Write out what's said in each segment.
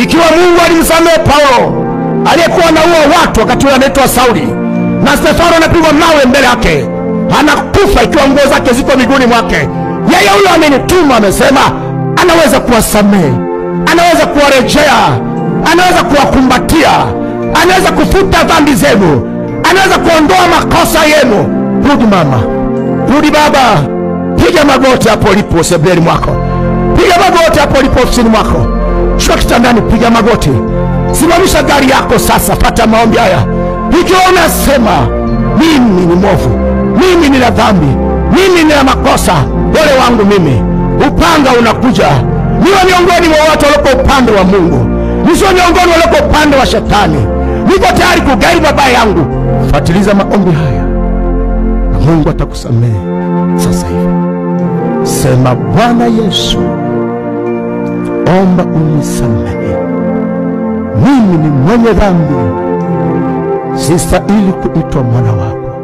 Ikiwa Mungu alimsamehe Paulo aliyekuwa anaua watu wakati ule anaitwa Sauli, na Stefano anapigwa mawe mbele yake anakufa ikiwa nguo zake ziko miguuni mwake, yeye huyo amenituma amesema anaweza kuwasamehe, anaweza kuwarejea, anaweza kuwakumbatia, anaweza kufuta dhambi zenu, anaweza kuondoa makosa yenu. Rudi mama, rudi baba, piga magoti hapo ulipo sebuleni mwako, piga magoti hapo ulipo ofisini mwako, shuka kitandani, piga magoti, simamisha gari yako sasa, pata maombi haya. Ikiwa unasema mimi ni mwovu, mimi nina dhambi, mimi nina makosa, ole wangu mimi, upanga unakuja, niwe miongoni mwa watu walioko upande wa Mungu, nisiwe miongoni walioko upande wa shetani, niko tayari kugairi baba yangu. Fuatiliza maombi haya na Mungu atakusamehe sasa hivi. Sema, Bwana Yesu, omba unisamehe, mimi ni mwenye dhambi, sistahili kuitwa mwana wako,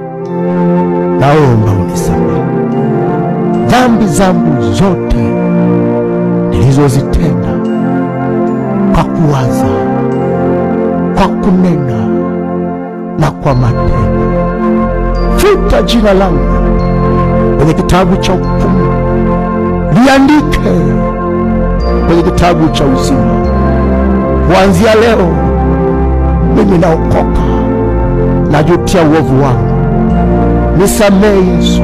naomba unisamehe dhambi zangu zote nilizozitenda, kwa kuwaza, kwa kunena na kwa matendo. Futa jina langu kwenye kitabu cha hukumu, liandike kwenye kitabu cha uzima. Kuanzia leo mimi naokoka, najutia uovu wangu, nisamehe Yesu,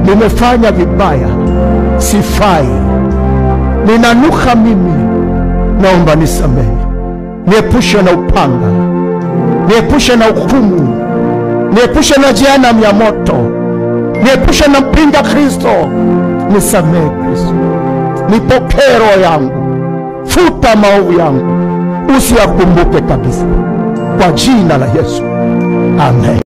nimefanya vibaya, sifai, ninanuka mimi, naomba nisamehe, niepushe na upanga, niepushe na hukumu, niepushe na jehanamu ya moto, niepushe na mpinga Kristo. Nisamehe Kristo, nipokee roho yangu, futa maovu yangu, usiyakumbuke kabisa, kwa jina la Yesu, amen.